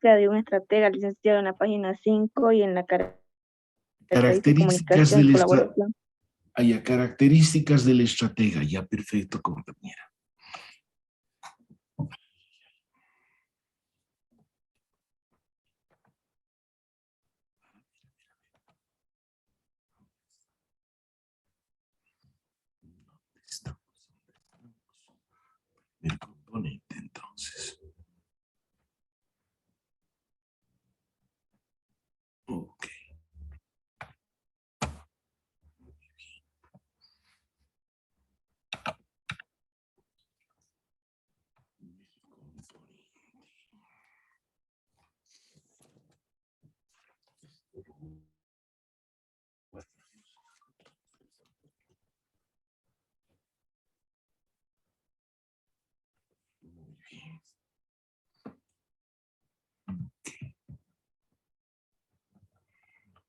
característica de un estratega, licenciado, en la página 5 y en la característica de Características comunicación y del colaboración. características del estratega. Ya, perfecto, compañera. El componente, entonces. Ok. Muy bien. Ok.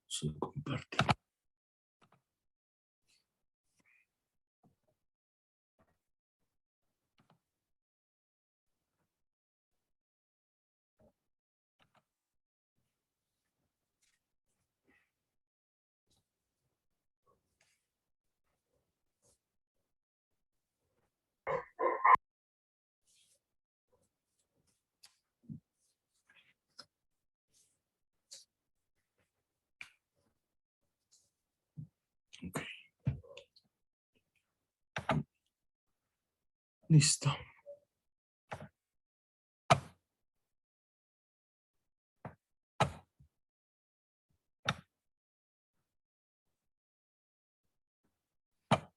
Se comparte. Ok. Listo.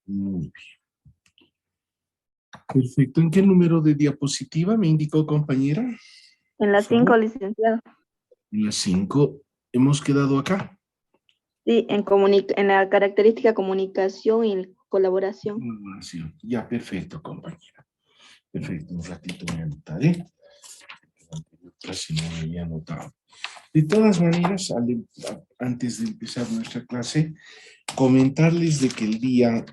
Muy bien. Perfecto. ¿En qué número de diapositiva me indicó, compañera? En Por la 5, favor. licenciado. En la 5. Hemos quedado acá. Sí, en la característica comunicación y colaboración. Colaboración. Ya, perfecto, compañera. Perfecto. Un ratito me anotaré. Casi no me había anotado. De todas maneras, antes de empezar nuestra clase, comentarles de que el día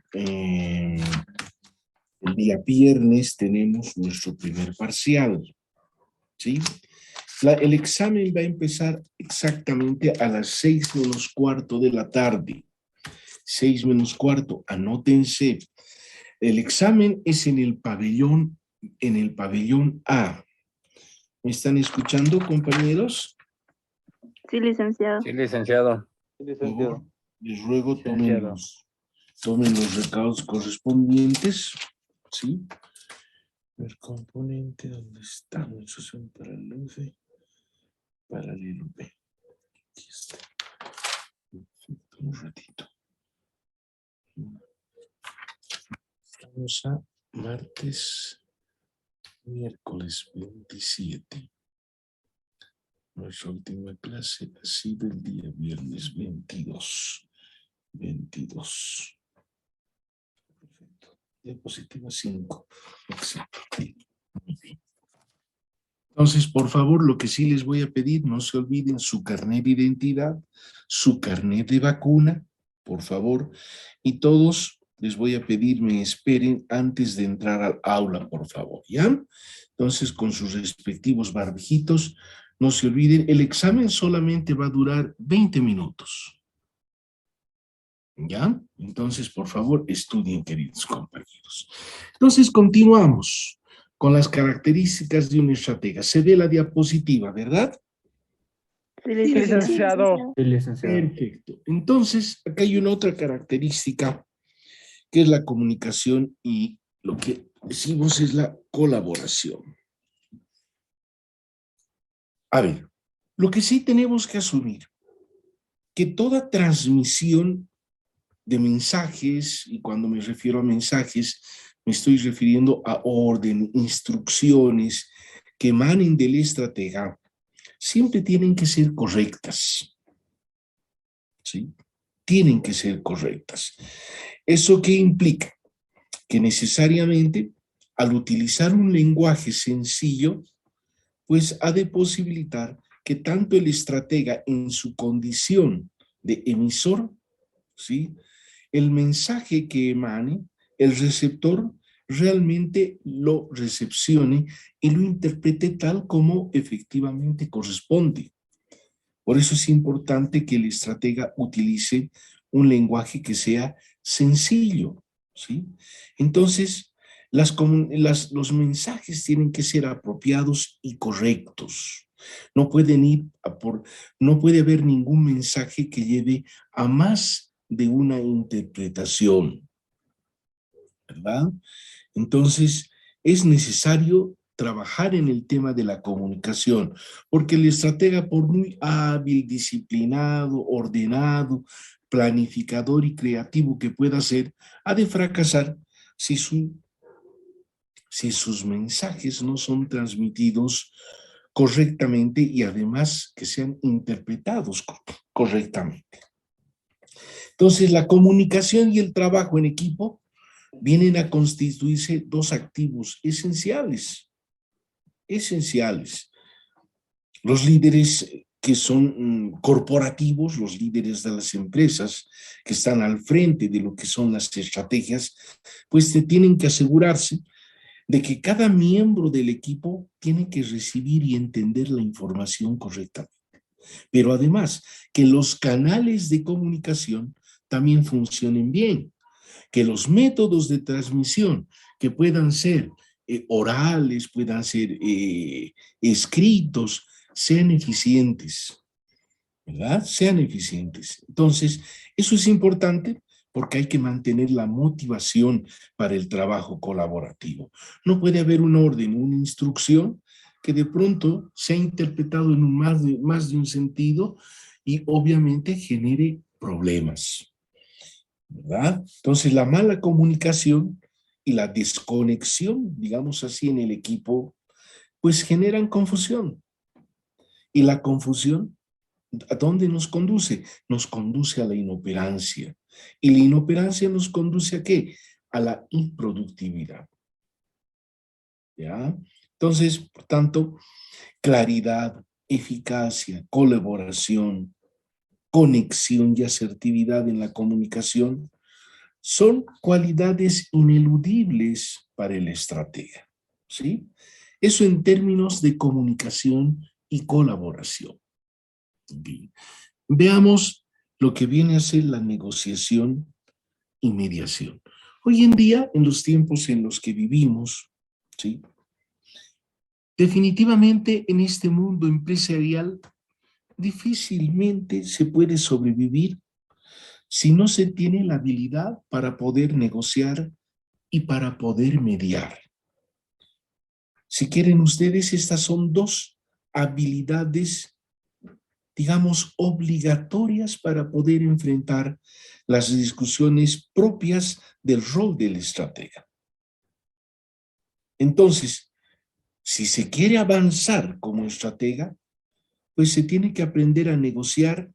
viernes tenemos nuestro primer parcial, ¿sí? El examen va a empezar exactamente a las 6:15 de la tarde. 6:15, anótense. El examen es en el pabellón A. ¿Me están escuchando, compañeros? Sí, licenciado. Sí, licenciado. Por favor, les ruego Licenciado. tomen los recados correspondientes, ¿sí? El componente, ¿dónde está? Asociación paralelo B. Aquí está. Perfecto, un ratito. Estamos a miércoles 27. Nuestra última clase ha sido el día viernes 22. Perfecto. Diapositiva 5. Exacto. Muy bien. Entonces, por favor, lo que sí les voy a pedir, no se olviden su carnet de identidad, su carnet de vacuna, por favor, y todos les voy a pedir me esperen antes de entrar al aula, por favor, ¿ya? Entonces, con sus respectivos barbijitos, no se olviden, el examen solamente va a durar 20 minutos. ¿Ya? Entonces, por favor, estudien, queridos compañeros. Entonces, continuamos con las características de un estratega. Se ve la diapositiva, ¿verdad? Sí, Sí, licenciado. licenciado. Sí, licenciado. Perfecto. Entonces, acá hay una otra característica que es la comunicación y lo que decimos es la colaboración. A ver, lo que sí tenemos que asumir, que toda transmisión de mensajes, y cuando me refiero a mensajes, me estoy refiriendo a orden, instrucciones que emanen del estratega, siempre tienen que ser correctas, ¿sí? Tienen que ser correctas. ¿Eso qué implica? Que necesariamente, al utilizar un lenguaje sencillo, pues ha de posibilitar que tanto el estratega en su condición de emisor, ¿sí?, el mensaje que emane, el receptor realmente lo recepcione y lo interprete tal como efectivamente corresponde. Por eso es importante que el estratega utilice un lenguaje que sea sencillo, ¿sí? Entonces, los mensajes tienen que ser apropiados y correctos. No pueden ir no puede haber ningún mensaje que lleve a más de una interpretación, ¿verdad? Entonces, es necesario trabajar en el tema de la comunicación, porque el estratega, por muy hábil, disciplinado, ordenado, planificador y creativo que pueda ser, ha de fracasar si, si sus mensajes no son transmitidos correctamente y además que sean interpretados correctamente. Entonces, la comunicación y el trabajo en equipo vienen a constituirse dos activos esenciales. Los líderes que son corporativos, los líderes de las empresas que están al frente de lo que son las estrategias, pues tienen que asegurarse de que cada miembro del equipo tiene que recibir y entender la información correctamente. Pero además, que los canales de comunicación también funcionen bien, que los métodos de transmisión que puedan ser orales, puedan ser escritos, sean eficientes, ¿verdad? Sean eficientes. Entonces, eso es importante porque hay que mantener la motivación para el trabajo colaborativo. No puede haber un orden, una instrucción que de pronto sea interpretado en más de un sentido y obviamente genere problemas, ¿verdad? Entonces, la mala comunicación y la desconexión, digamos así, en el equipo, pues generan confusión. Y la confusión, ¿a dónde nos conduce? Nos conduce a la inoperancia. Y la inoperancia nos conduce ¿a qué? A la improductividad. ¿Ya? Entonces, por tanto, claridad, eficacia, colaboración, conexión y asertividad en la comunicación son cualidades ineludibles para el estratega, ¿sí? Eso en términos de comunicación y colaboración. Bien. Veamos lo que viene a ser la negociación y mediación. Hoy en día, en los tiempos en los que vivimos, ¿sí? Definitivamente en este mundo empresarial difícilmente se puede sobrevivir si no se tiene la habilidad para poder negociar y para poder mediar. Si quieren ustedes, estas son dos habilidades, digamos, obligatorias para poder enfrentar las discusiones propias del rol del estratega. Entonces, si se quiere avanzar como estratega, pues se tiene que aprender a negociar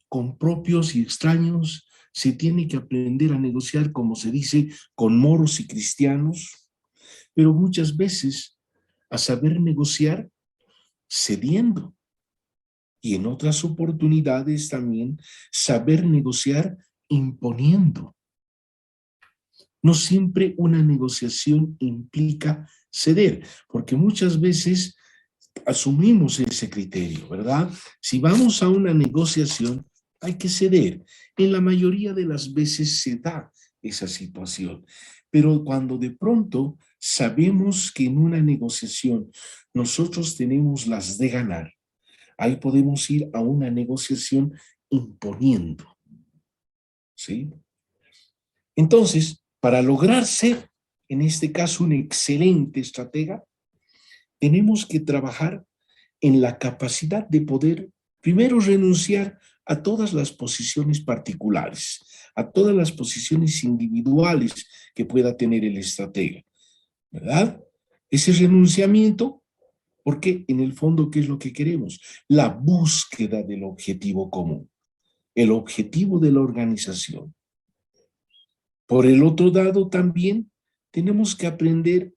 con propios y extraños, se tiene que aprender a negociar, como se dice, con moros y cristianos, pero muchas veces a saber negociar cediendo y en otras oportunidades también saber negociar imponiendo. No siempre una negociación implica ceder, porque muchas veces asumimos ese criterio, ¿verdad? Si vamos a una negociación, hay que ceder. En la mayoría de las veces se da esa situación, pero cuando de pronto sabemos que en una negociación nosotros tenemos las de ganar, ahí podemos ir a una negociación imponiendo, ¿sí? Entonces, para lograr ser, en este caso, un excelente estratega, tenemos que trabajar en la capacidad de poder, primero, renunciar a todas las posiciones particulares, a todas las posiciones individuales que pueda tener el estratega, ¿verdad? Ese renunciamiento, porque en el fondo, ¿qué es lo que queremos? La búsqueda del objetivo común, el objetivo de la organización. Por el otro lado, también tenemos que aprender,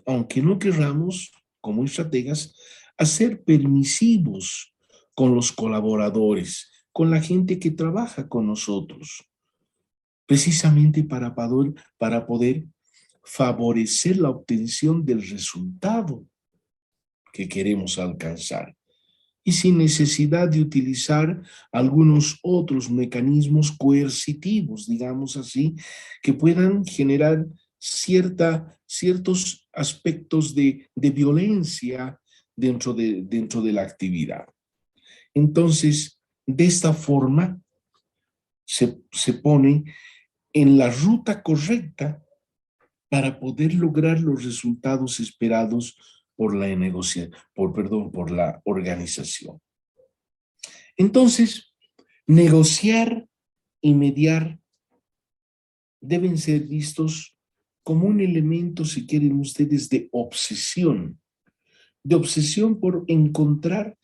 aunque no querramos, como estrategas, a ser permisivos con los colaboradores, con la gente que trabaja con nosotros, precisamente para poder favorecer la obtención del resultado que queremos alcanzar y sin necesidad de utilizar algunos otros mecanismos coercitivos, digamos así, que puedan generar ciertos aspectos de violencia dentro de la actividad. Entonces, de esta forma, se pone en la ruta correcta para poder lograr los resultados esperados por la por la organización. Entonces, negociar y mediar deben ser vistos como un elemento, si quieren ustedes, de obsesión por encontrar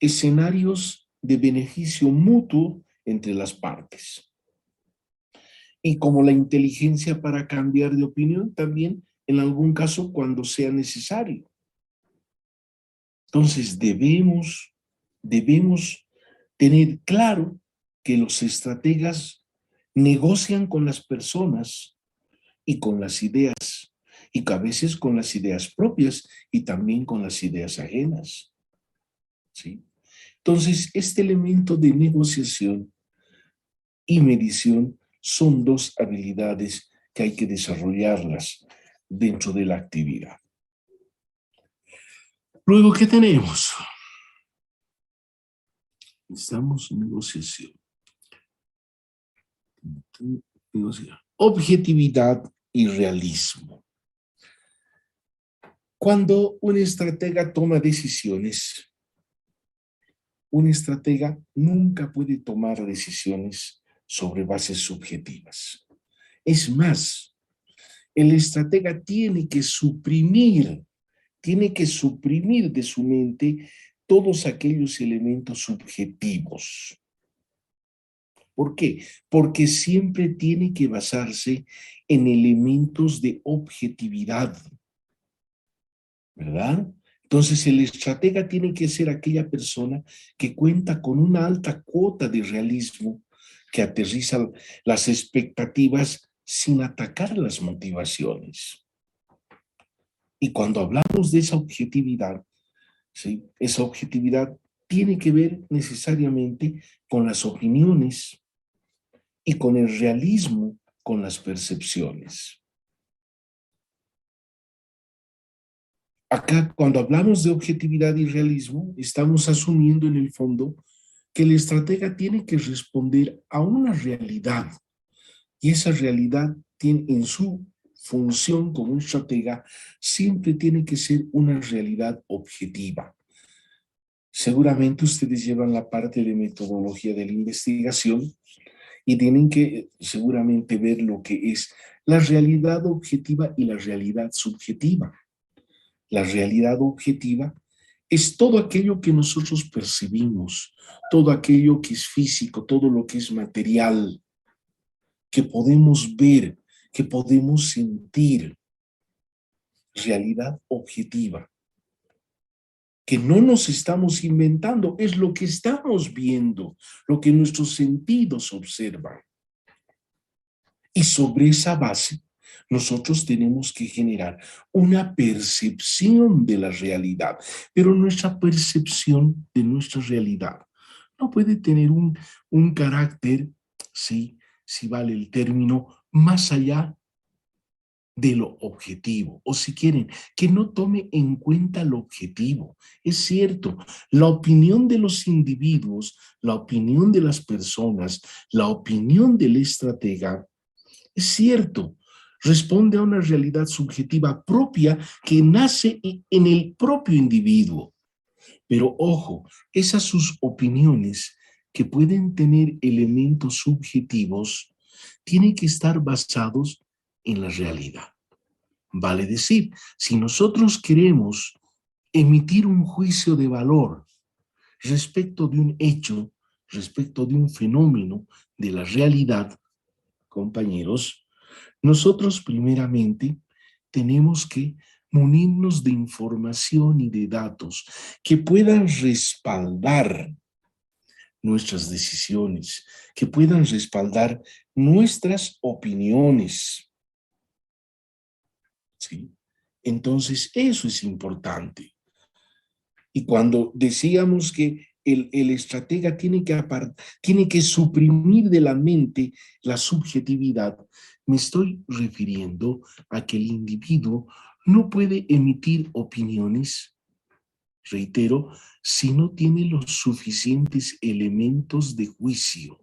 escenarios de beneficio mutuo entre las partes. Y como la inteligencia para cambiar de opinión también, en algún caso, cuando sea necesario. Entonces debemos tener claro que los estrategas negocian con las personas y con las ideas, y a veces con las ideas propias y también con las ideas ajenas. ¿Sí? Entonces, este elemento de negociación y medición son dos habilidades que hay que desarrollarlas dentro de la actividad. Luego, ¿qué tenemos? Estamos en negociación. Objetividad y realismo. Cuando un estratega toma decisiones, un estratega nunca puede tomar decisiones sobre bases subjetivas. Es más, el estratega tiene que suprimir de su mente todos aquellos elementos subjetivos. ¿Por qué? Porque siempre tiene que basarse en elementos de objetividad, ¿verdad? Entonces el estratega tiene que ser aquella persona que cuenta con una alta cuota de realismo, que aterriza las expectativas sin atacar las motivaciones. Y cuando hablamos de esa objetividad, ¿sí? Esa objetividad tiene que ver necesariamente con las opiniones y con el realismo, con las percepciones. Acá, cuando hablamos de objetividad y realismo, estamos asumiendo en el fondo que el estratega tiene que responder a una realidad, y esa realidad tiene en su función como estratega, siempre tiene que ser una realidad objetiva. Seguramente ustedes llevan la parte de metodología de la investigación y tienen que seguramente ver lo que es la realidad objetiva y la realidad subjetiva. La realidad objetiva es todo aquello que nosotros percibimos, todo aquello que es físico, todo lo que es material, que podemos ver, que podemos sentir. Realidad objetiva, que no nos estamos inventando, es lo que estamos viendo, lo que nuestros sentidos observan. Y sobre esa base, nosotros tenemos que generar una percepción de la realidad, pero nuestra percepción de nuestra realidad no puede tener un carácter, sí, si vale el término, más allá de lo objetivo, o si quieren, que no tome en cuenta lo objetivo. Es cierto, la opinión de los individuos, la opinión de las personas, la opinión del estratega, es cierto, responde a una realidad subjetiva propia que nace en el propio individuo. Pero ojo, esas sus opiniones que pueden tener elementos subjetivos tienen que estar basados en la realidad. Vale decir, si nosotros queremos emitir un juicio de valor respecto de un hecho, respecto de un fenómeno de la realidad, compañeros, nosotros primeramente tenemos que munirnos de información y de datos que puedan respaldar nuestras decisiones, que puedan respaldar nuestras opiniones. ¿sí? Entonces, eso es importante. Y cuando decíamos que el estratega tiene que suprimir de la mente la subjetividad, me estoy refiriendo a que el individuo no puede emitir opiniones, reitero, si no tiene los suficientes elementos de juicio.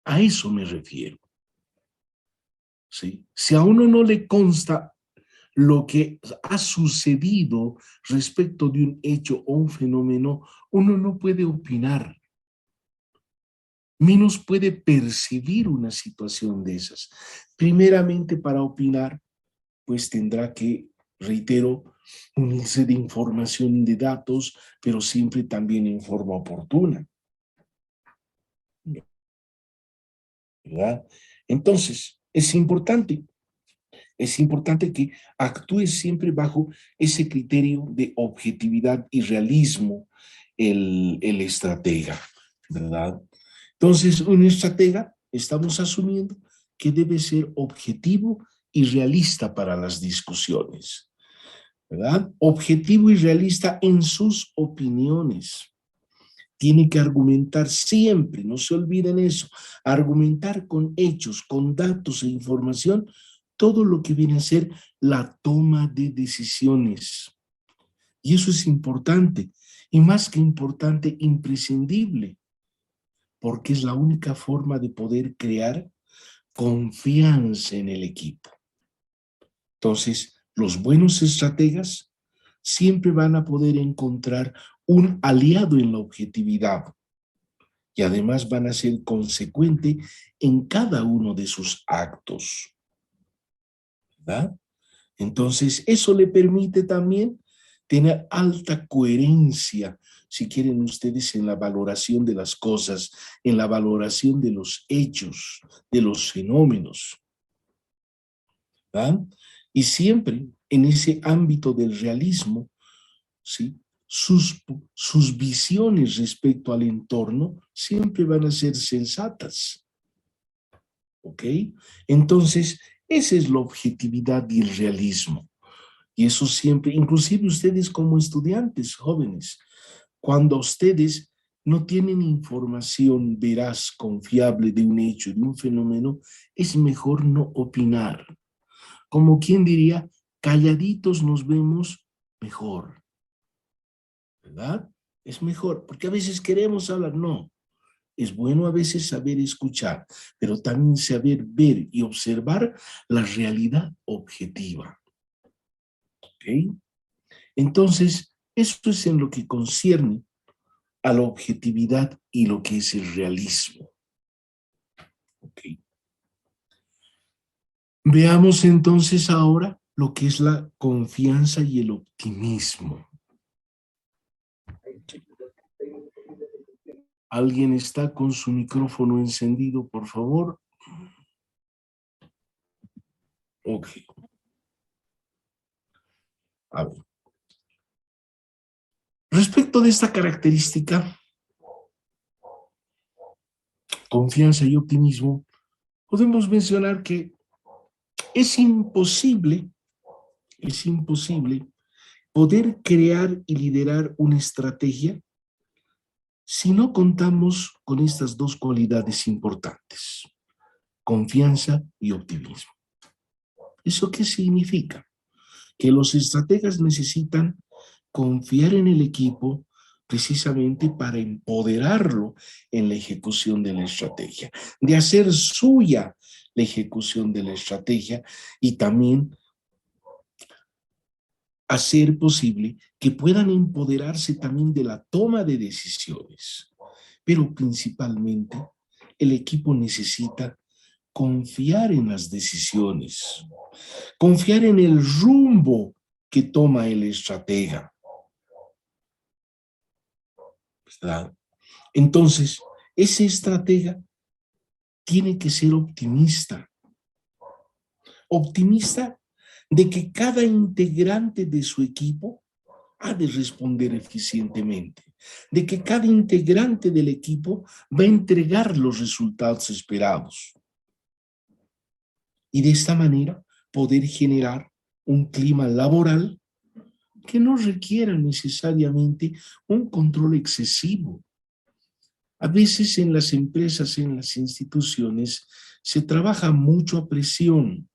A eso me refiero. ¿Sí? Si a uno no le consta lo que ha sucedido respecto de un hecho o un fenómeno, uno no puede opinar, menos puede percibir una situación de esas. Primeramente, para opinar, pues tendrá que, reitero, unirse de información, de datos, pero siempre también en forma oportuna, ¿verdad? Entonces, es importante que actúe siempre bajo ese criterio de objetividad y realismo el estratega, ¿verdad? Entonces, un estratega, estamos asumiendo que debe ser objetivo y realista para las discusiones, ¿verdad? Objetivo y realista en sus opiniones. Tiene que argumentar siempre, no se olviden eso, argumentar con hechos, con datos e información, todo lo que viene a ser la toma de decisiones. Y eso es importante, y más que importante, imprescindible, porque es la única forma de poder crear confianza en el equipo. Entonces, los buenos estrategas siempre van a poder encontrar un aliado en la objetividad y además van a ser consecuentes en cada uno de sus actos, ¿verdad? Entonces, eso le permite también tener alta coherencia, si quieren ustedes, en la valoración de las cosas, en la valoración de los hechos, de los fenómenos, ¿verdad? Y siempre en ese ámbito del realismo, ¿sí? Sus visiones respecto al entorno siempre van a ser sensatas, ¿ok? Entonces, esa es la objetividad y el realismo. Y eso siempre, inclusive ustedes como estudiantes jóvenes, cuando ustedes no tienen información veraz, confiable de un hecho, de un fenómeno, es mejor no opinar. Como quien diría, calladitos nos vemos mejor, ¿verdad? Es mejor, porque a veces queremos hablar, no. Es bueno a veces saber escuchar, pero también saber ver y observar la realidad objetiva, ¿ok? Entonces, esto es en lo que concierne a la objetividad y lo que es el realismo, ¿ok? Veamos entonces ahora lo que es la confianza y el optimismo. ¿Alguien está con su micrófono encendido, por favor? Ok. A ver. Respecto de esta característica, confianza y optimismo, podemos mencionar que es imposible poder crear y liderar una estrategia si no contamos con estas dos cualidades importantes, confianza y optimismo. ¿Eso qué significa? Que los estrategas necesitan confiar en el equipo precisamente para empoderarlo en la ejecución de la estrategia, de hacer suya la ejecución de la estrategia y también hacer posible que puedan empoderarse también de la toma de decisiones. Pero principalmente el equipo necesita confiar en las decisiones, confiar en el rumbo que toma el estratega, ¿verdad? Entonces, ese estratega tiene que ser optimista, optimista de que cada integrante de su equipo ha de responder eficientemente, de que cada integrante del equipo va a entregar los resultados esperados. Y de esta manera poder generar un clima laboral que no requiera necesariamente un control excesivo. A veces en las empresas, en las instituciones, se trabaja mucho a presión,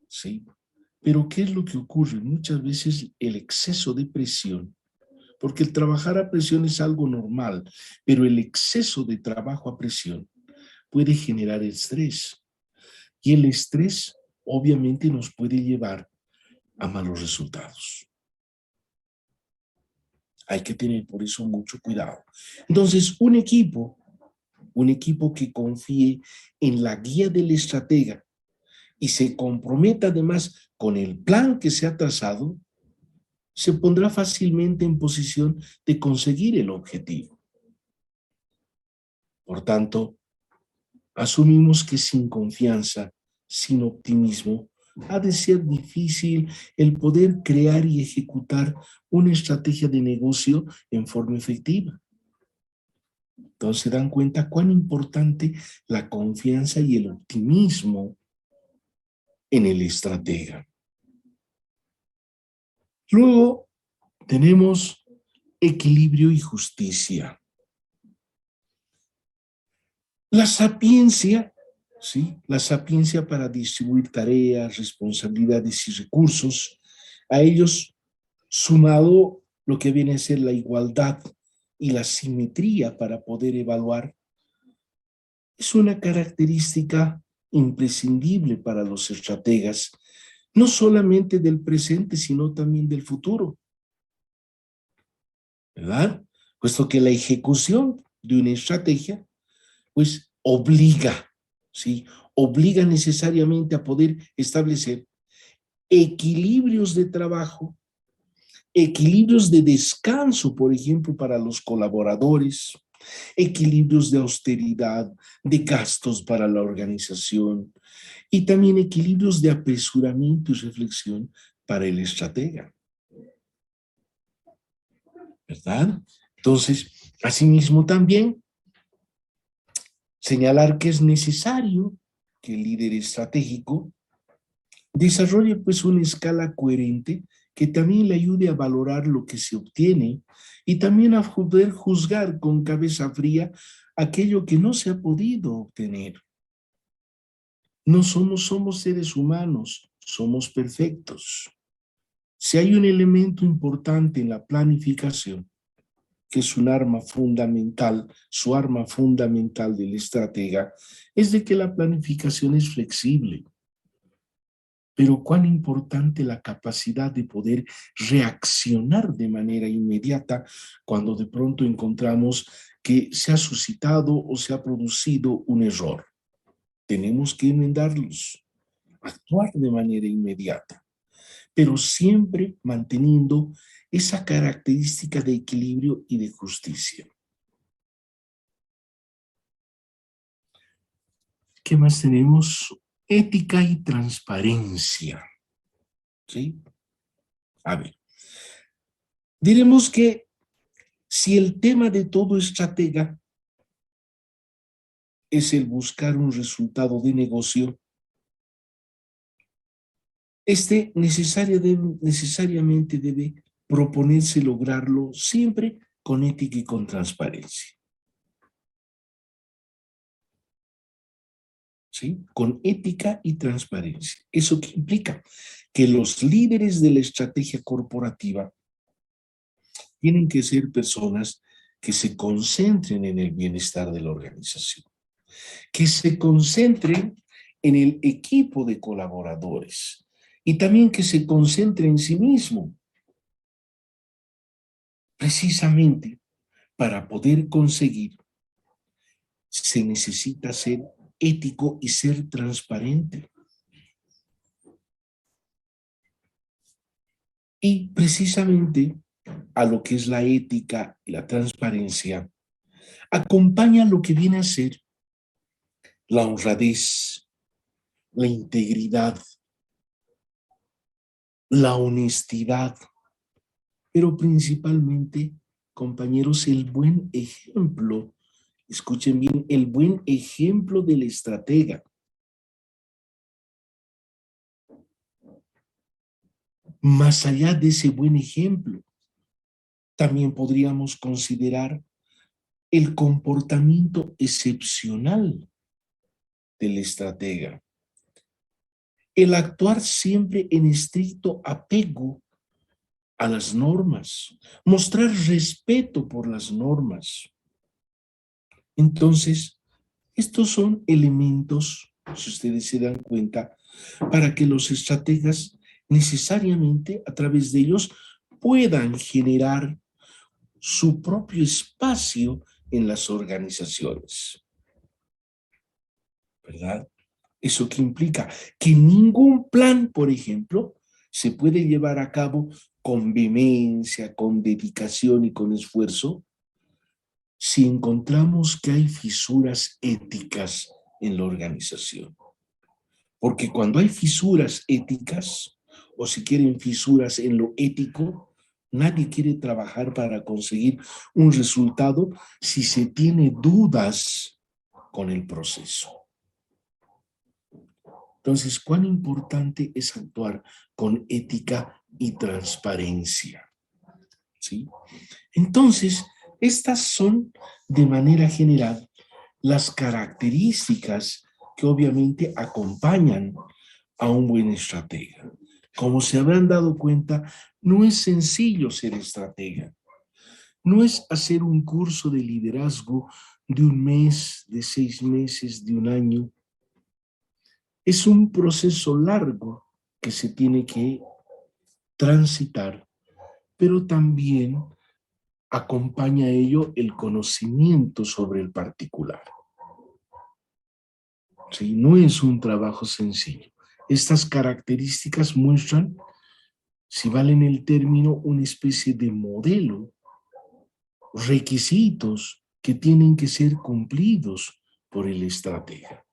¿sí? Pero ¿qué es lo que ocurre? Muchas veces el exceso de presión, porque el trabajar a presión es algo normal, pero el exceso de trabajo a presión puede generar estrés. Y el estrés obviamente nos puede llevar a malos resultados. Hay que tener por eso mucho cuidado. Entonces, un equipo que confíe en la guía del estratega y se comprometa además con el plan que se ha trazado, se pondrá fácilmente en posición de conseguir el objetivo. Por tanto, asumimos que sin confianza, sin optimismo, ha de ser difícil el poder crear y ejecutar una estrategia de negocio en forma efectiva. Entonces se dan cuenta cuán importante la confianza y el optimismo en el estratega. Luego tenemos equilibrio y justicia. La sapiencia, ¿sí? La sapiencia para distribuir tareas, responsabilidades y recursos, a ellos sumado lo que viene a ser la igualdad y la simetría para poder evaluar, es una característica imprescindible para los estrategas, no solamente del presente, sino también del futuro, ¿verdad? Puesto que la ejecución de una estrategia, pues obliga, ¿sí? Obliga necesariamente a poder establecer equilibrios de trabajo, equilibrios de descanso, por ejemplo, para los colaboradores, equilibrios de austeridad, de gastos para la organización y también equilibrios de apresuramiento y reflexión para el estratega, ¿verdad? Entonces, asimismo también señalar que es necesario que el líder estratégico desarrolle pues una escala coherente que también le ayude a valorar lo que se obtiene y también a poder juzgar con cabeza fría aquello que no se ha podido obtener. No somos seres humanos, somos perfectos. Si hay un elemento importante en la planificación, que es un arma fundamental, su arma fundamental del estratega, es de que la planificación es flexible. Pero cuán importante la capacidad de poder reaccionar de manera inmediata cuando de pronto encontramos que se ha suscitado o se ha producido un error. Tenemos que enmendarlos, actuar de manera inmediata, pero siempre manteniendo esa característica de equilibrio y de justicia. ¿Qué más tenemos? Ética y transparencia. ¿Sí? A ver, diremos que si el tema de todo estratega es el buscar un resultado de negocio, este necesariamente debe proponerse lograrlo siempre con ética y con transparencia. ¿Sí? Con ética y transparencia. ¿Eso qué implica? Que los líderes de la estrategia corporativa tienen que ser personas que se concentren en el bienestar de la organización, que se concentren en el equipo de colaboradores y también que se concentre en sí mismo. Precisamente para poder conseguir, se necesita ser ético y ser transparente. Y precisamente a lo que es la ética y la transparencia, acompaña lo que viene a ser la honradez, la integridad, la honestidad, pero principalmente, compañeros, el buen ejemplo. Escuchen bien, el buen ejemplo del estratega. Más allá de ese buen ejemplo, también podríamos considerar el comportamiento excepcional del estratega. El actuar siempre en estricto apego a las normas, mostrar respeto por las normas. Entonces, estos son elementos, si ustedes se dan cuenta, para que los estrategas necesariamente a través de ellos puedan generar su propio espacio en las organizaciones, ¿verdad? ¿Eso qué implica? Que ningún plan, por ejemplo, se puede llevar a cabo con vehemencia, con dedicación y con esfuerzo si encontramos que hay fisuras éticas en la organización. Porque cuando hay fisuras éticas, o si quieren fisuras en lo ético, nadie quiere trabajar para conseguir un resultado si se tiene dudas con el proceso. Entonces, ¿cuán importante es actuar con ética y transparencia? ¿Sí? Entonces, estas son de manera general las características que obviamente acompañan a un buen estratega. Como se habrán dado cuenta, no es sencillo ser estratega. No es hacer un curso de liderazgo de un mes, de 6 meses, de un año. Es un proceso largo que se tiene que transitar, pero también acompaña a ello el conocimiento sobre el particular. ¿Sí? No es un trabajo sencillo. Estas características muestran, si valen el término, una especie de modelo, requisitos que tienen que ser cumplidos por el estratega,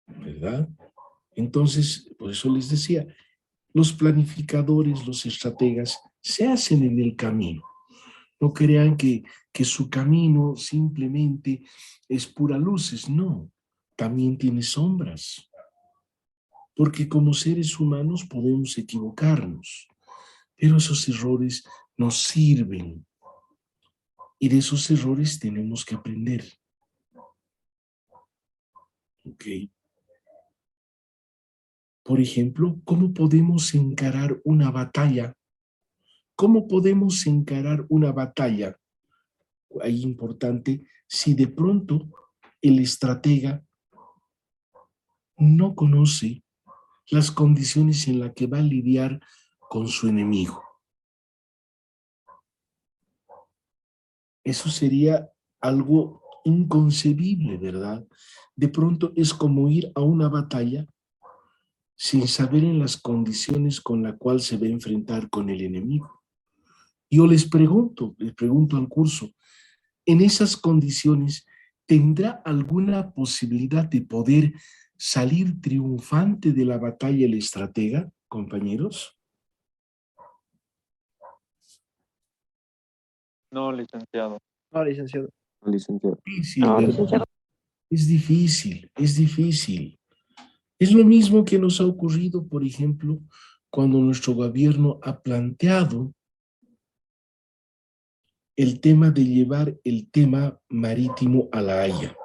¿verdad? Entonces, por eso les decía, los planificadores, los estrategas, se hacen en el camino. No crean que su camino simplemente es pura luces, no, también tiene sombras, porque como seres humanos podemos equivocarnos, pero esos errores nos sirven y de esos errores tenemos que aprender. ¿Ok? Por ejemplo, ¿cómo podemos encarar una batalla? ¿Cómo podemos encarar una batalla? Ahí importante, si de pronto el estratega no conoce las condiciones en las que va a lidiar con su enemigo. Eso sería algo inconcebible, ¿verdad? De pronto es como ir a una batalla sin saber en las condiciones con las cuales se va a enfrentar con el enemigo. Yo les pregunto al curso, en esas condiciones, ¿tendrá alguna posibilidad de poder salir triunfante de la batalla el estratega, compañeros? No, licenciado. No, licenciado. No, licenciado. Difícil, No, ¿verdad? licenciado. Es difícil, es difícil. Es lo mismo que nos ha ocurrido, por ejemplo, cuando nuestro gobierno ha planteado el tema de llevar el tema marítimo a La Haya.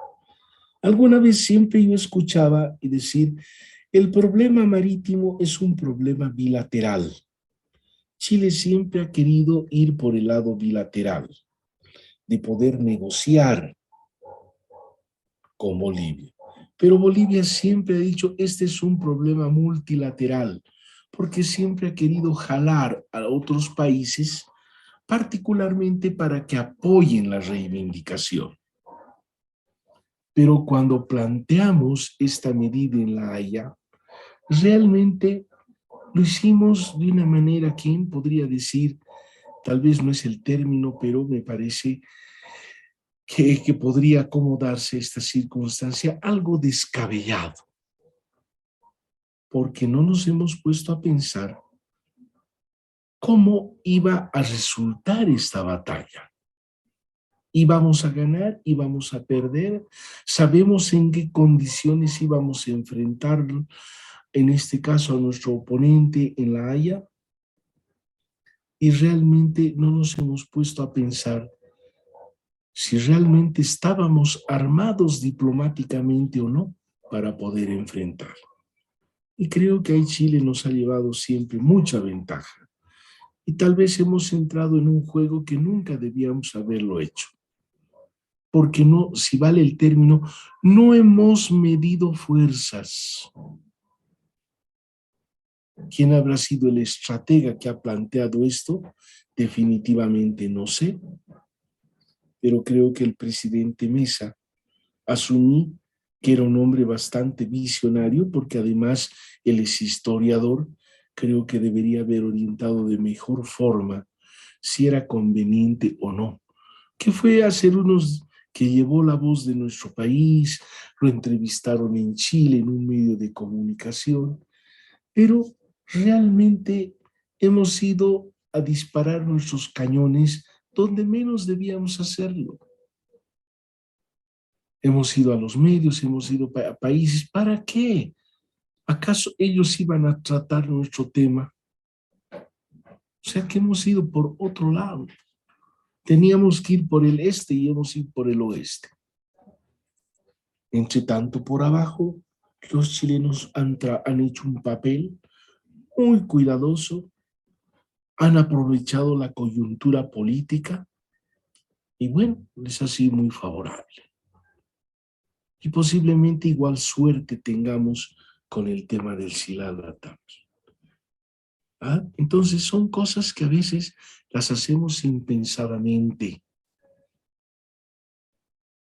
Alguna vez siempre yo escuchaba y decir, el problema marítimo es un problema bilateral. Chile siempre ha querido ir por el lado bilateral, de poder negociar con Bolivia. Pero Bolivia siempre ha dicho, este es un problema multilateral, porque siempre ha querido jalar a otros países, particularmente para que apoyen la reivindicación. Pero cuando planteamos esta medida en La Haya, realmente lo hicimos de una manera, ¿quién podría decir? Tal vez no es el término, pero me parece que podría acomodarse esta circunstancia, algo descabellado, porque no nos hemos puesto a pensar cómo iba a resultar esta batalla. ¿Íbamos a ganar? ¿Íbamos a perder? ¿Sabemos en qué condiciones íbamos a enfrentar, en este caso, a nuestro oponente en La Haya? y realmente no nos hemos puesto a pensar si realmente estábamos armados diplomáticamente o no para poder enfrentar. Y creo que ahí Chile nos ha llevado siempre mucha ventaja. Y tal vez hemos entrado en un juego que nunca debíamos haberlo hecho. Porque no, si vale el término, no hemos medido fuerzas. ¿Quién habrá sido el estratega que ha planteado esto? Definitivamente no sé, pero creo que el presidente Mesa asumí que era un hombre bastante visionario, porque además él es historiador, creo que debería haber orientado de mejor forma si era conveniente o no. Que fue hacer unos que llevó la voz de nuestro país, lo entrevistaron en Chile en un medio de comunicación, pero realmente hemos ido a disparar nuestros cañones donde menos debíamos hacerlo. Hemos ido a los medios, hemos ido a países. ¿Para qué? ¿Acaso ellos iban a tratar nuestro tema? O sea que hemos ido por otro lado. Teníamos que ir por el este y hemos ido por el oeste. Entre tanto, por abajo, los chilenos han hecho un papel muy cuidadoso, han aprovechado la coyuntura política y bueno, les ha sido muy favorable. Y posiblemente igual suerte tengamos con el tema del Silala también. ¿Ah? Entonces son cosas que a veces las hacemos impensadamente.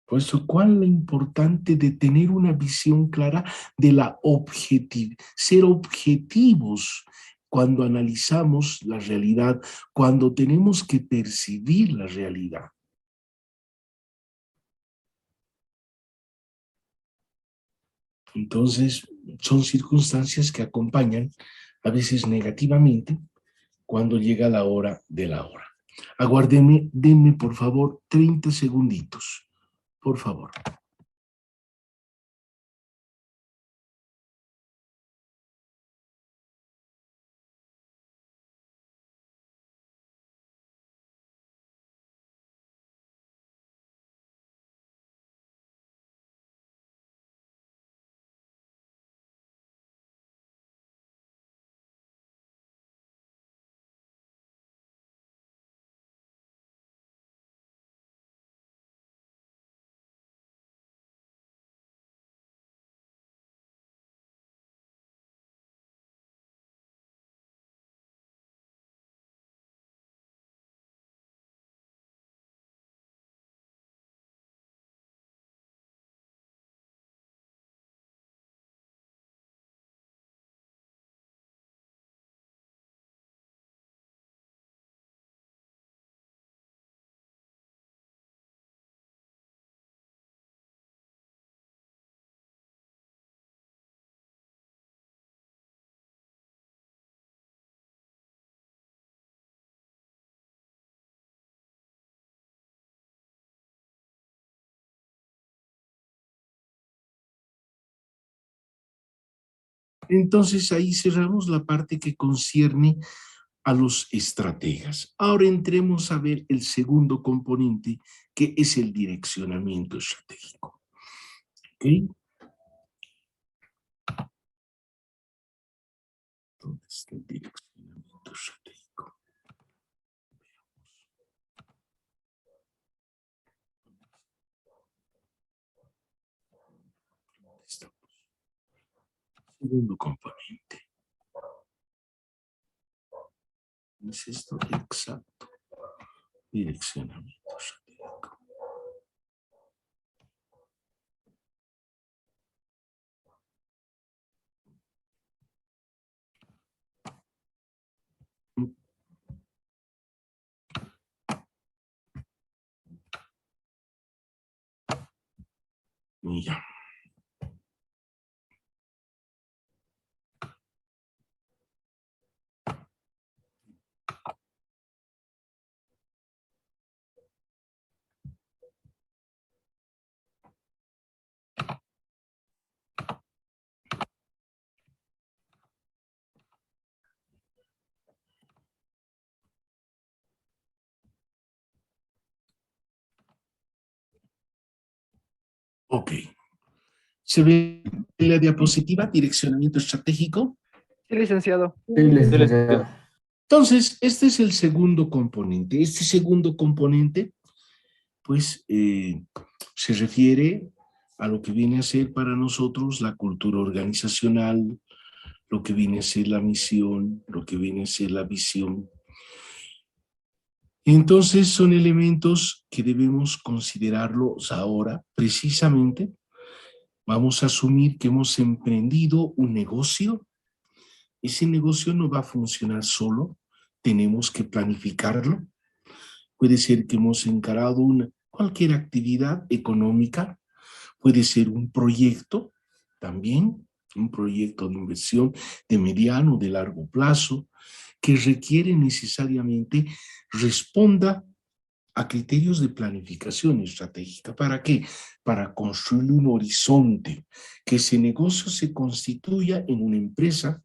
Por eso, ¿cuál es lo importante de tener una visión clara de la objetividad? Ser objetivos cuando analizamos la realidad, cuando tenemos que percibir la realidad. Entonces, son circunstancias que acompañan a veces negativamente cuando llega la hora de la hora. Aguárdenme, denme por favor 30 segunditos, por favor. Entonces ahí cerramos la parte que concierne a los estrategas. Ahora entremos a ver el segundo componente, que es el direccionamiento estratégico. ¿Ok? ¿Dónde está el direccionamiento estratégico? ¿Dónde está? Segundo componente. ¿Es esto? Exacto. Direccionamiento estratégico. Ya. Ok. ¿Se ve en la diapositiva direccionamiento estratégico? Sí, licenciado. Sí, licenciado. Entonces, este es el segundo componente. Este segundo componente, pues, se refiere a lo que viene a ser para nosotros la cultura organizacional, lo que viene a ser la misión, lo que viene a ser la visión. Entonces, son elementos que debemos considerarlos ahora, precisamente. Vamos a asumir que hemos emprendido un negocio. Ese negocio no va a funcionar solo, tenemos que planificarlo. Puede ser que hemos encarado cualquier actividad económica, puede ser un proyecto también, un proyecto de inversión de mediano, de largo plazo, que requiere necesariamente responda a criterios de planificación estratégica. ¿Para qué? Para construir un horizonte, que ese negocio se constituya en una empresa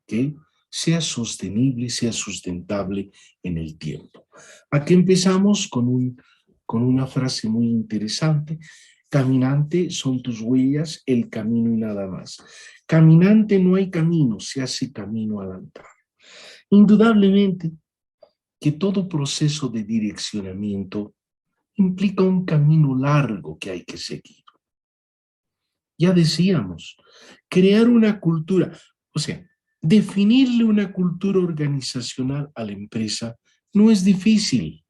que sea sostenible, sea sustentable en el tiempo. Aquí empezamos con una frase muy interesante. Caminante son tus huellas, el camino y nada más. Caminante no hay camino, se hace camino al andar. Indudablemente que todo proceso de direccionamiento implica un camino largo que hay que seguir. Ya decíamos, crear una cultura, o sea, definirle una cultura organizacional a la empresa no es difícil.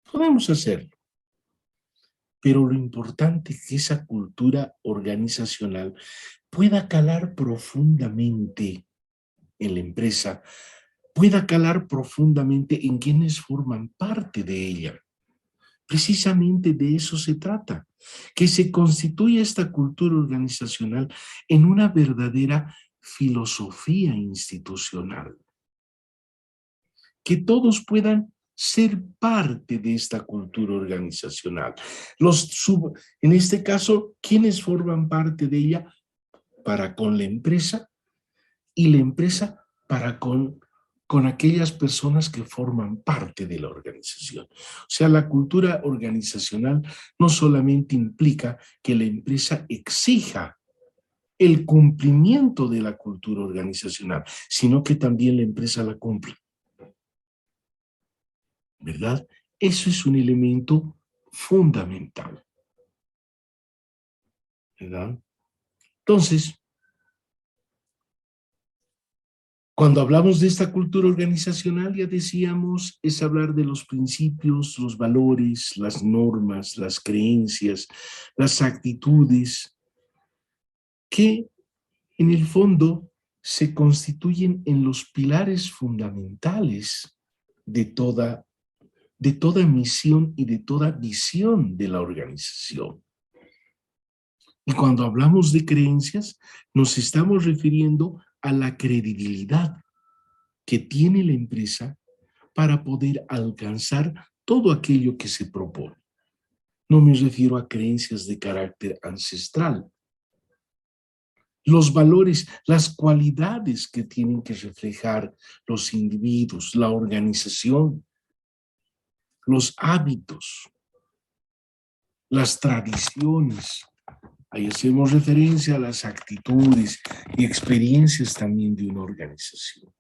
Podemos hacerlo. Pero lo importante es que esa cultura organizacional pueda calar profundamente en la empresa, pueda calar profundamente en quienes forman parte de ella. Precisamente de eso se trata, que se constituya esta cultura organizacional en una verdadera filosofía institucional, que todos puedan ser parte de esta cultura organizacional. En este caso, ¿quiénes forman parte de ella? Para con la empresa y la empresa para con aquellas personas que forman parte de la organización. O sea, la cultura organizacional no solamente implica que la empresa exija el cumplimiento de la cultura organizacional, sino que también la empresa la cumpla. ¿Verdad? Eso es un elemento fundamental. ¿Verdad? Entonces, cuando hablamos de esta cultura organizacional, ya decíamos, es hablar de los principios, los valores, las normas, las creencias, las actitudes, que en el fondo se constituyen en los pilares fundamentales de toda misión y de toda visión de la organización. Y cuando hablamos de creencias, nos estamos refiriendo a la credibilidad que tiene la empresa para poder alcanzar todo aquello que se propone. No me refiero a creencias de carácter ancestral. Los valores, las cualidades que tienen que reflejar los individuos, la organización, los hábitos, las tradiciones. Ahí hacemos referencia a las actitudes y experiencias también de una organización.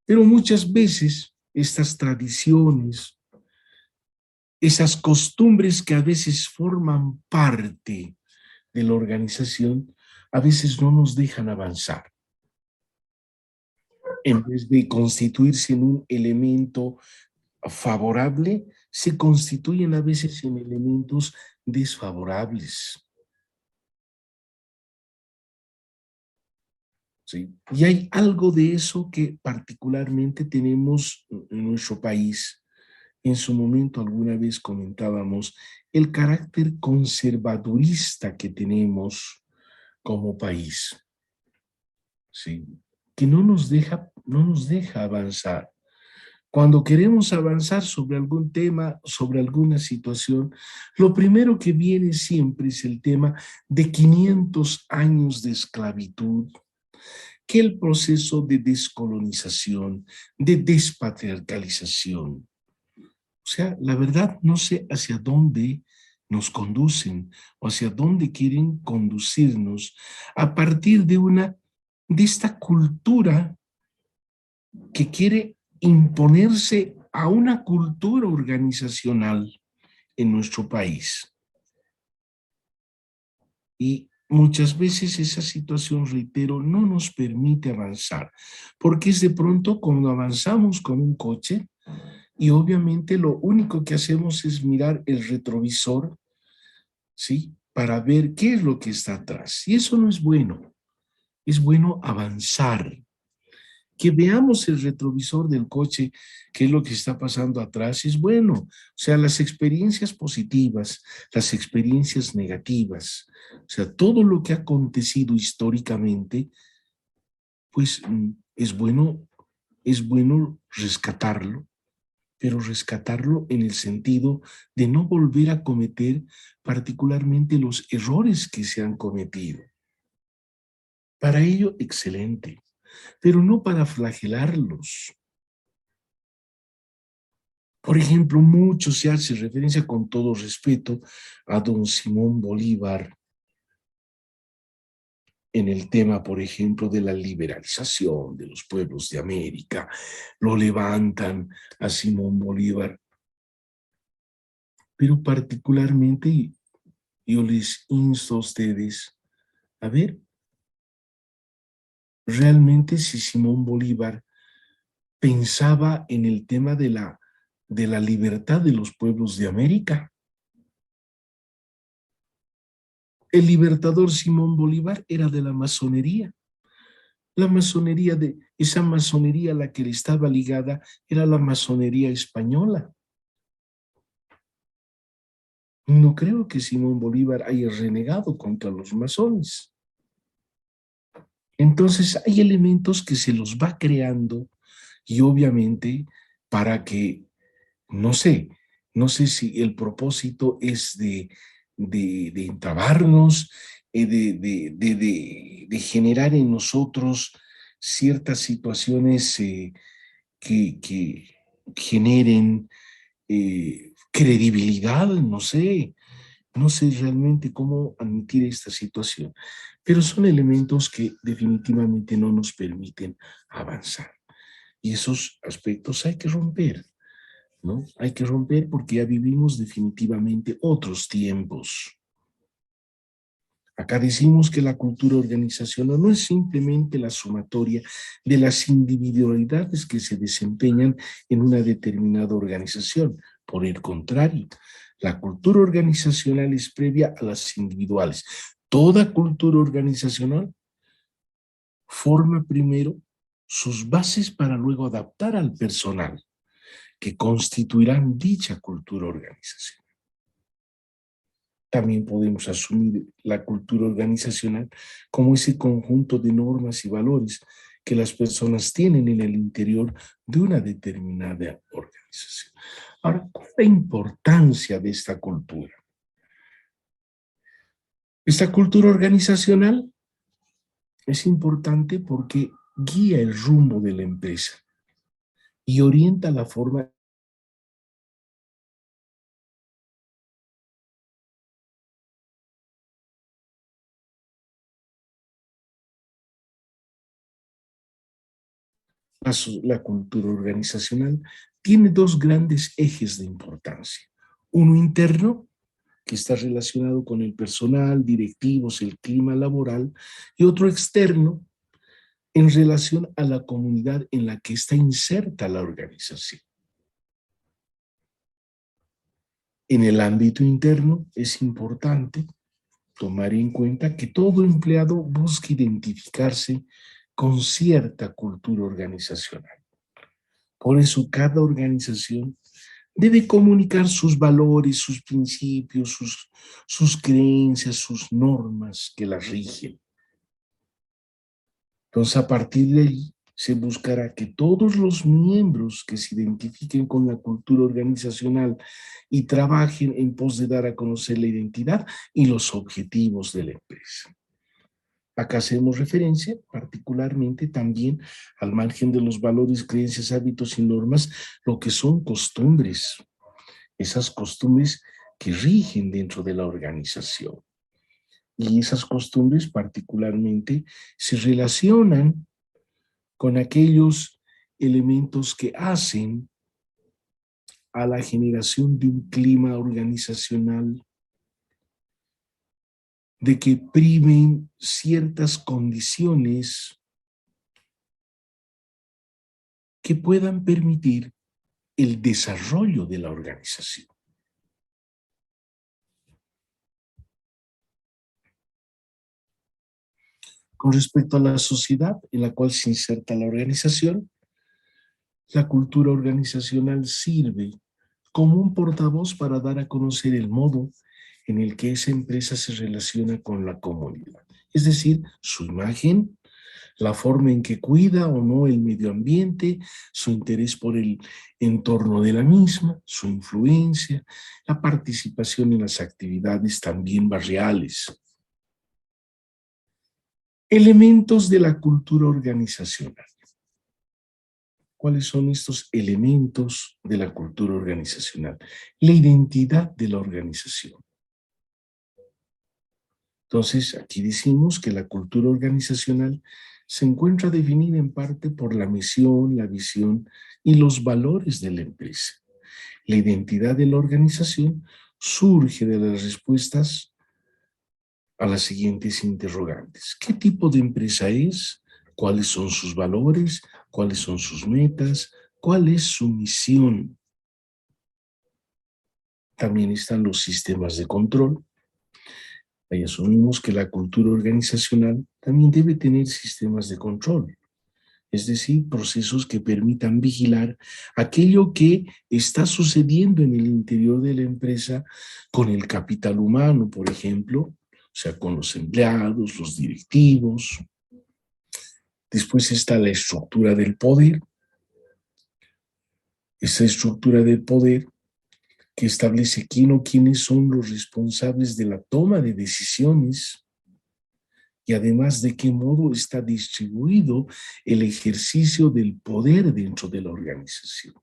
Pero muchas veces estas tradiciones, esas costumbres que a veces forman parte de la organización, a veces no nos dejan avanzar. En vez de constituirse en un elemento favorable, se constituyen a veces en elementos desfavorables. ¿Sí? Y hay algo de eso que particularmente tenemos en nuestro país. En su momento alguna vez comentábamos el carácter conservadurista que tenemos como país, ¿sí? Que no nos deja avanzar. Cuando queremos avanzar sobre algún tema, sobre alguna situación, lo primero que viene siempre es el tema de 500 años de esclavitud, que el proceso de descolonización, de despatriarcalización. O sea, la verdad no sé hacia dónde nos conducen o hacia dónde quieren conducirnos a partir de esta cultura que quiere imponerse a una cultura organizacional en nuestro país. Y muchas veces esa situación, reitero, no nos permite avanzar, porque es de pronto cuando avanzamos con un coche y obviamente lo único que hacemos es mirar el retrovisor, ¿sí? Para ver qué es lo que está atrás. Y eso no es bueno. Es bueno avanzar. Que veamos el retrovisor del coche, qué es lo que está pasando atrás, es bueno. O sea, las experiencias positivas, las experiencias negativas, o sea, todo lo que ha acontecido históricamente, pues es bueno rescatarlo, pero rescatarlo en el sentido de no volver a cometer particularmente los errores que se han cometido. Para ello, excelente, pero no para flagelarlos. Por ejemplo, mucho se hace referencia, con todo respeto, a don Simón Bolívar en el tema, por ejemplo, de la liberalización de los pueblos de América. Lo levantan a Simón Bolívar, pero particularmente yo les insto a ustedes a ver realmente si Simón Bolívar pensaba en el tema de la libertad de los pueblos de América. El libertador Simón Bolívar era de la masonería. La masonería, esa masonería a la que le estaba ligada era la masonería española. No creo que Simón Bolívar haya renegado contra los masones. Entonces hay elementos que se los va creando y obviamente para que, no sé si el propósito es de entrabarnos, de generar en nosotros ciertas situaciones que generen credibilidad, no sé realmente cómo admitir esta situación, pero son elementos que definitivamente no nos permiten avanzar. Y esos aspectos hay que romper, ¿no? Hay que romper porque ya vivimos definitivamente otros tiempos. Acá decimos que la cultura organizacional no es simplemente la sumatoria de las individualidades que se desempeñan en una determinada organización. Por el contrario, la cultura organizacional es previa a las individuales. Toda cultura organizacional forma primero sus bases para luego adaptar al personal que constituirán dicha cultura organizacional. También podemos asumir la cultura organizacional como ese conjunto de normas y valores que las personas tienen en el interior de una determinada organización. Ahora, ¿cuál es la importancia de esta cultura? Esta cultura organizacional es importante porque guía el rumbo de la empresa y orienta la forma la cultura organizacional tiene dos grandes ejes de importancia. Uno interno, que está relacionado con el personal, directivos, el clima laboral, y otro externo, en relación a la comunidad en la que está inserta la organización. En el ámbito interno es importante tomar en cuenta que todo empleado busca identificarse con cierta cultura organizacional. Por eso cada organización debe comunicar sus valores, sus principios, sus creencias, sus normas que las rigen. Entonces, a partir de ahí, se buscará que todos los miembros que se identifiquen con la cultura organizacional y trabajen en pos de dar a conocer la identidad y los objetivos de la empresa. Acá hacemos referencia particularmente también al margen de los valores, creencias, hábitos y normas, lo que son costumbres. Esas costumbres que rigen dentro de la organización. Y esas costumbres particularmente se relacionan con aquellos elementos que hacen a la generación de un clima organizacional, de que primen ciertas condiciones que puedan permitir el desarrollo de la organización. Con respecto a la sociedad en la cual se inserta la organización, la cultura organizacional sirve como un portavoz para dar a conocer el modo en el que esa empresa se relaciona con la comunidad. Es decir, su imagen, la forma en que cuida o no el medio ambiente, su interés por el entorno de la misma, su influencia, la participación en las actividades también barriales. Elementos de la cultura organizacional. ¿Cuáles son estos elementos de la cultura organizacional? La identidad de la organización. Entonces, aquí decimos que la cultura organizacional se encuentra definida en parte por la misión, la visión y los valores de la empresa. La identidad de la organización surge de las respuestas a las siguientes interrogantes. ¿Qué tipo de empresa es? ¿Cuáles son sus valores? ¿Cuáles son sus metas? ¿Cuál es su misión? También están los sistemas de control. Ahí asumimos que la cultura organizacional también debe tener sistemas de control, es decir, procesos que permitan vigilar aquello que está sucediendo en el interior de la empresa con el capital humano, por ejemplo, o sea, con los empleados, los directivos. Después está la estructura del poder. Esa estructura del poder que establece quién o quiénes son los responsables de la toma de decisiones y además de qué modo está distribuido el ejercicio del poder dentro de la organización.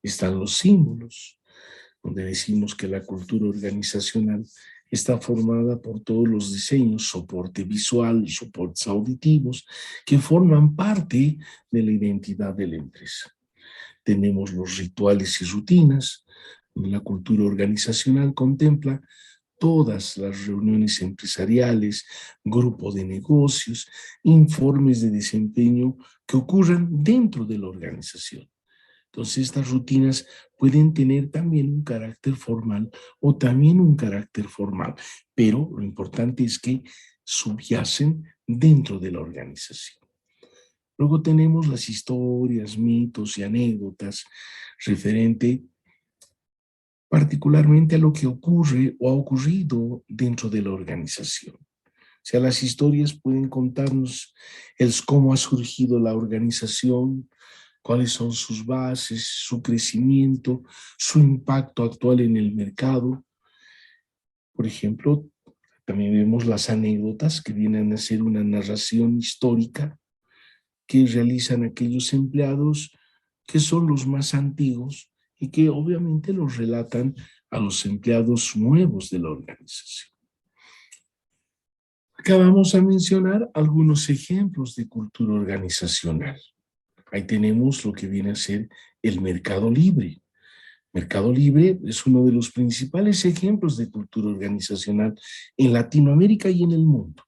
Están los símbolos, donde decimos que la cultura organizacional está formada por todos los diseños, soporte visual, soportes auditivos, que forman parte de la identidad de la empresa. Tenemos los rituales y rutinas. La cultura organizacional contempla todas las reuniones empresariales, grupo de negocios, informes de desempeño que ocurran dentro de la organización. Entonces, estas rutinas pueden tener también un carácter formal o también un carácter formal, pero lo importante es que subyacen dentro de la organización. Luego tenemos las historias, mitos y anécdotas referente particularmente a lo que ocurre o ha ocurrido dentro de la organización. O sea, las historias pueden contarnos cómo ha surgido la organización, cuáles son sus bases, su crecimiento, su impacto actual en el mercado. Por ejemplo, también vemos las anécdotas que vienen a ser una narración histórica que realizan aquellos empleados que son los más antiguos y que obviamente los relatan a los empleados nuevos de la organización. Acá vamos a mencionar algunos ejemplos de cultura organizacional. Ahí tenemos lo que viene a ser el mercado libre. Mercado libre es uno de los principales ejemplos de cultura organizacional en Latinoamérica y en el mundo.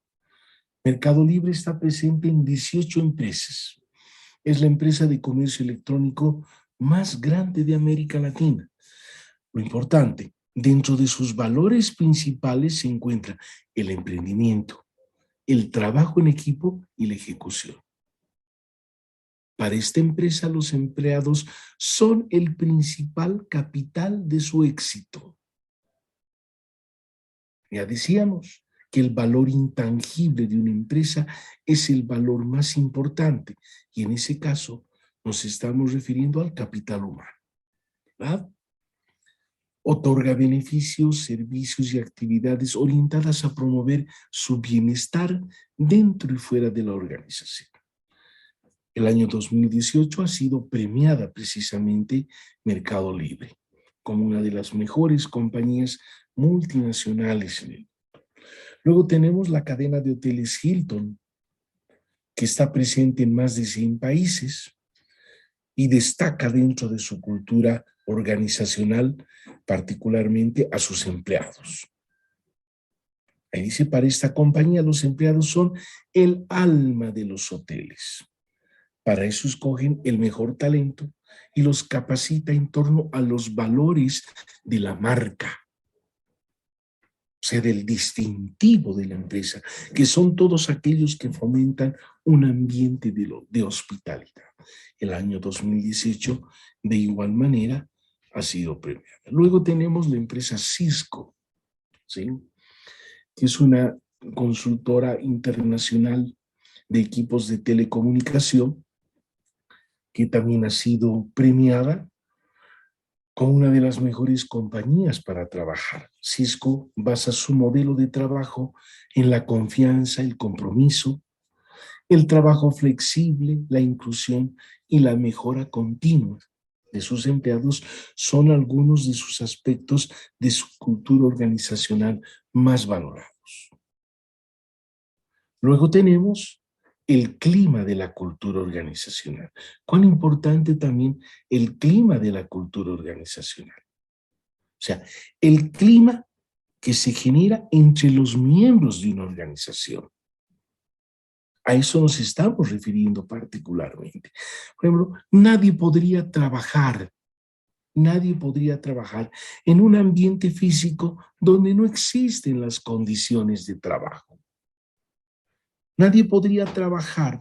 Mercado Libre está presente en 18 empresas. Es la empresa de comercio electrónico más grande de América Latina. Lo importante, dentro de sus valores principales se encuentra el emprendimiento, el trabajo en equipo y la ejecución. Para esta empresa, los empleados son el principal capital de su éxito. Ya decíamos que el valor intangible de una empresa es el valor más importante y en ese caso nos estamos refiriendo al capital humano, ¿verdad? Otorga beneficios, servicios y actividades orientadas a promover su bienestar dentro y fuera de la organización. El año 2018 ha sido premiada precisamente Mercado Libre. como una de las mejores compañías multinacionales en el mundo. Luego tenemos la cadena de hoteles Hilton, que está presente en más de 100 países y destaca dentro de su cultura organizacional, particularmente a sus empleados. Ahí dice, para esta compañía los empleados son el alma de los hoteles. Para eso escogen el mejor talento y los capacita en torno a los valores de la marca, o sea, del distintivo de la empresa, que son todos aquellos que fomentan un ambiente de hospitalidad. El año 2018, de igual manera, ha sido premiada. Luego tenemos la empresa Cisco, ¿sí?, que es una consultora internacional de equipos de telecomunicación, que también ha sido premiada como una de las mejores compañías para trabajar. Cisco basa su modelo de trabajo en la confianza, el compromiso, el trabajo flexible, la inclusión y la mejora continua de sus empleados son algunos de sus aspectos de su cultura organizacional más valorados. Luego tenemos el clima de la cultura organizacional. Cuán importante también el clima de la cultura organizacional. O sea, el clima que se genera entre los miembros de una organización. A eso nos estamos refiriendo particularmente. Por ejemplo, nadie podría trabajar en un ambiente físico donde no existen las condiciones de trabajo. Nadie podría trabajar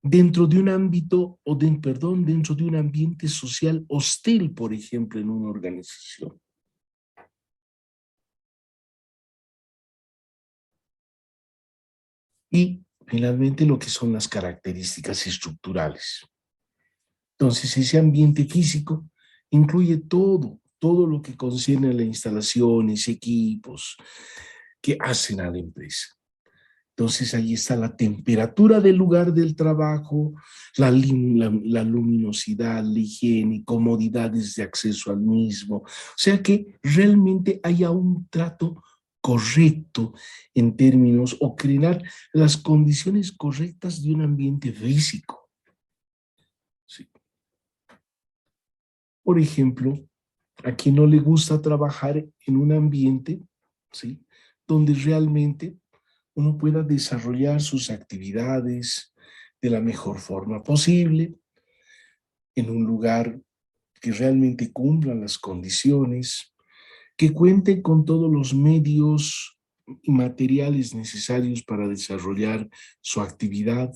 dentro de un ámbito, dentro de un ambiente social hostil, por ejemplo, en una organización. Y finalmente lo que son las características estructurales. Entonces, ese ambiente físico incluye todo lo que concierne a las instalaciones, equipos que hacen a la empresa. Entonces, ahí está la temperatura del lugar del trabajo, la luminosidad, la higiene, comodidades de acceso al mismo. O sea que realmente haya un trato correcto en términos, o crear las condiciones correctas de un ambiente físico. Sí. Por ejemplo, a quien no le gusta trabajar en un ambiente, ¿sí?, donde realmente uno pueda desarrollar sus actividades de la mejor forma posible, en un lugar que realmente cumpla las condiciones, que cuente con todos los medios y materiales necesarios para desarrollar su actividad,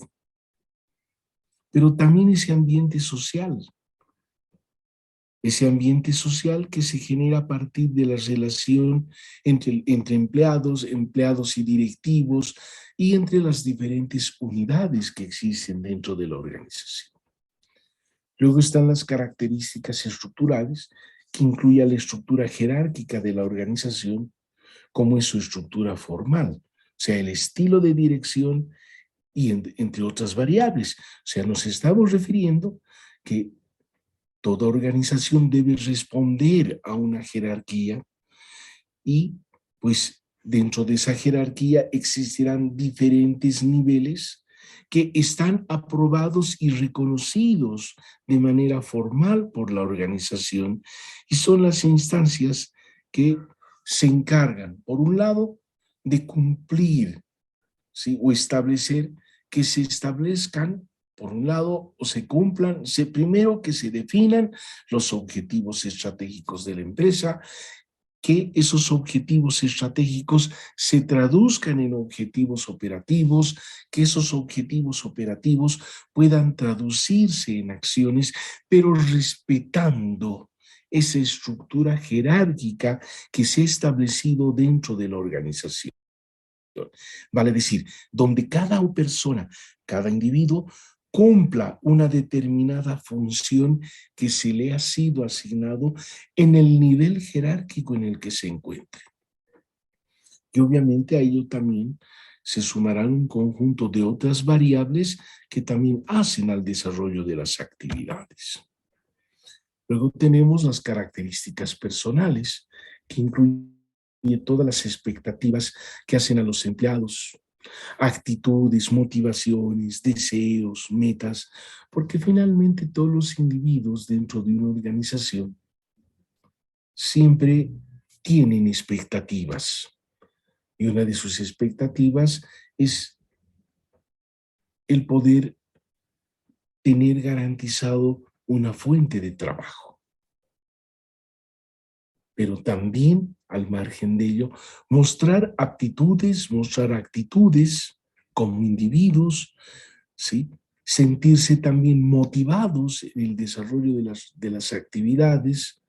pero también ese ambiente social que se genera a partir de la relación entre empleados y directivos, y entre las diferentes unidades que existen dentro de la organización. Luego están las características estructurales, que incluyen la estructura jerárquica de la organización, como es su estructura formal, o sea, el estilo de dirección y entre otras variables. O sea, nos estamos refiriendo que toda organización debe responder a una jerarquía, y pues dentro de esa jerarquía existirán diferentes niveles que están aprobados y reconocidos de manera formal por la organización, y son las instancias que se encargan, por un lado, de cumplir, ¿sí?, o establecer que se establezcan, por un lado, o se cumplan, primero que se definan los objetivos estratégicos de la empresa, que esos objetivos estratégicos se traduzcan en objetivos operativos, que esos objetivos operativos puedan traducirse en acciones, pero respetando esa estructura jerárquica que se ha establecido dentro de la organización. Vale decir, donde cada persona, cada individuo, cumpla una determinada función que se le ha sido asignado en el nivel jerárquico en el que se encuentre. Y obviamente a ello también se sumarán un conjunto de otras variables que también hacen al desarrollo de las actividades. Luego tenemos las características personales, que incluyen todas las expectativas que hacen a los empleados, actitudes, motivaciones, deseos, metas, porque finalmente todos los individuos dentro de una organización siempre tienen expectativas. Y una de sus expectativas es el poder tener garantizado una fuente de trabajo. Pero también, al margen de ello, mostrar aptitudes, mostrar actitudes como individuos, ¿sí? Sentirse también motivados en el desarrollo de las actividades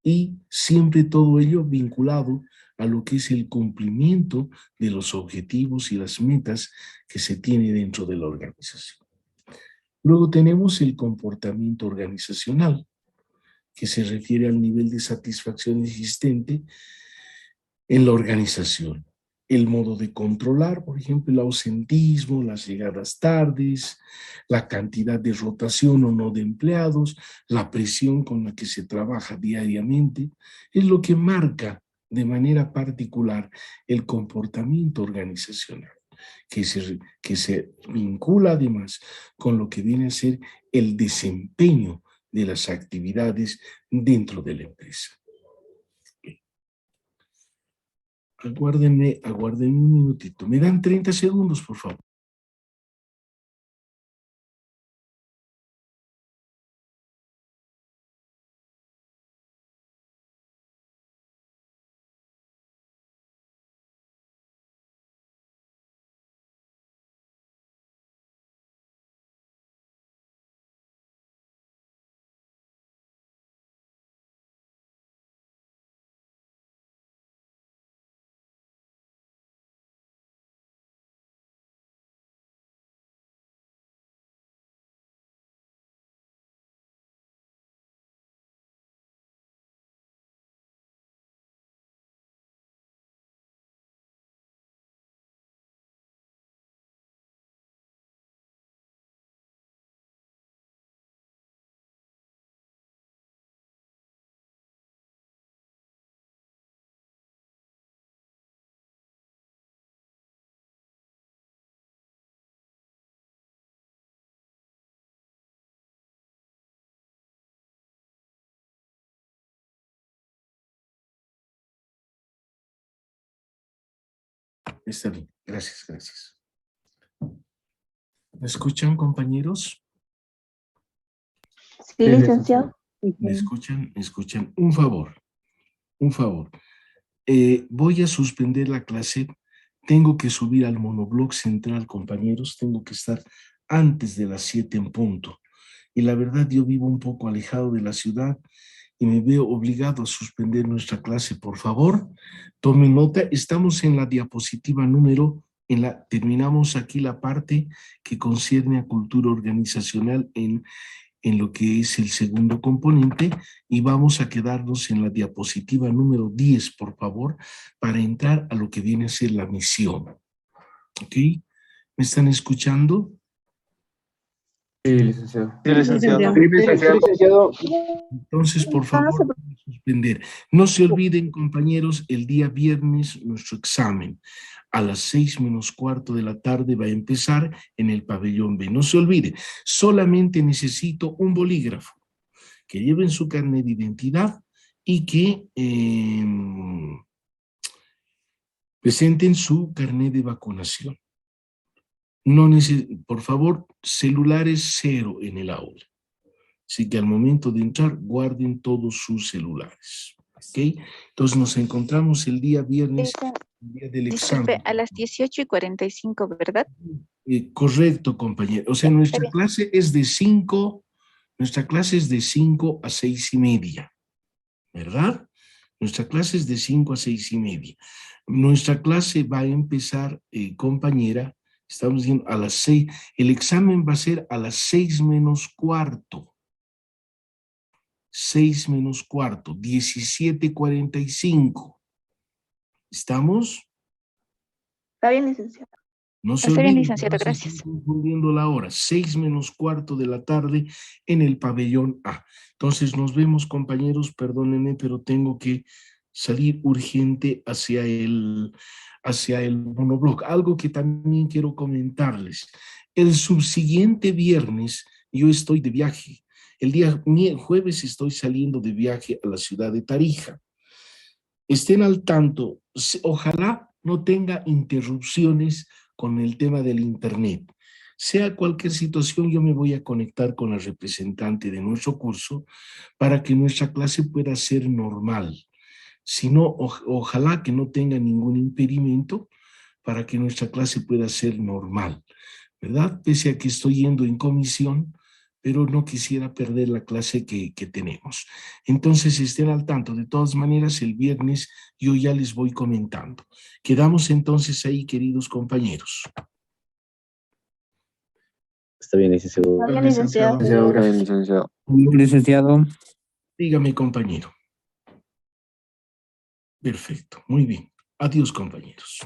y siempre todo ello vinculado a lo que es el cumplimiento de los objetivos y las metas que se tiene dentro de la organización. Luego tenemos el comportamiento organizacional, que se refiere al nivel de satisfacción existente en la organización. El modo de controlar, por ejemplo, el ausentismo, las llegadas tardes, la cantidad de rotación o no de empleados, la presión con la que se trabaja diariamente, es lo que marca de manera particular el comportamiento organizacional, que se vincula además con lo que viene a ser el desempeño de las actividades dentro de la empresa. Aguárdenme un minutito. Me dan 30 segundos, por favor. Está bien. Gracias, gracias. ¿Me escuchan, compañeros? Sí, licenciado. ¿Me escuchan? ¿Me escuchan? Un favor, un favor. Voy a suspender la clase. Tengo que subir al monobloc central, compañeros. Tengo que estar antes de las 7 en punto. Y la verdad, yo vivo un poco alejado de la ciudad y me veo obligado a suspender nuestra clase. Por favor, tomen nota. Estamos en la diapositiva terminamos aquí la parte que concierne a cultura organizacional en lo que es el segundo componente y vamos a quedarnos en la diapositiva número 10, por favor, para entrar a lo que viene a ser la misión. ¿Ok? ¿Me están escuchando? Sí, licenciado. Sí, licenciado. Sí, licenciado. Entonces, por favor, suspender. No se olviden, compañeros, el día viernes nuestro examen a las 6:15 de la tarde va a empezar en el pabellón B. No se olvide, solamente necesito un bolígrafo, que lleven su carnet de identidad y que presenten su carnet de vacunación. No por favor, celulares 0 en el aula. Así que al momento de entrar, guarden todos sus celulares. ¿Ok? Entonces nos encontramos el día viernes, el día del examen. Disculpe, a las 18:45, ¿verdad? Correcto, compañero. O sea, nuestra clase es de 5 a 6:30, ¿verdad? Nuestra clase es de 5 a 6:30. Nuestra clase va a empezar, compañera, estamos diciendo a las 6. El examen va a ser a las 6:15. 6:15, 17:45. ¿Estamos? Está bien, licenciado. No se Está bien, olviden, licenciado, no se estén gracias. confundiendo la hora, 6:15 de la tarde en el pabellón A. Entonces nos vemos, compañeros, perdónenme, pero tengo que salir urgente hacia el monobloc. Algo que también quiero comentarles. El subsiguiente viernes yo estoy de viaje. El día jueves estoy saliendo de viaje a la ciudad de Tarija. Estén al tanto, ojalá no tenga interrupciones con el tema del internet. Sea cualquier situación, yo me voy a conectar con la representante de nuestro curso para que nuestra clase pueda ser normal. Si no, ojalá que no tenga ningún impedimento para que nuestra clase pueda ser normal, ¿verdad? Pese a que estoy yendo en comisión, pero no quisiera perder la clase que tenemos. Entonces estén al tanto. De todas maneras, el viernes yo ya les voy comentando. Quedamos entonces ahí, queridos compañeros. Está bien, licenciado. Está bien, licenciado. Licenciado, gracias, licenciado. Licenciado. Dígame, compañero. Perfecto, muy bien. Adiós, compañeros.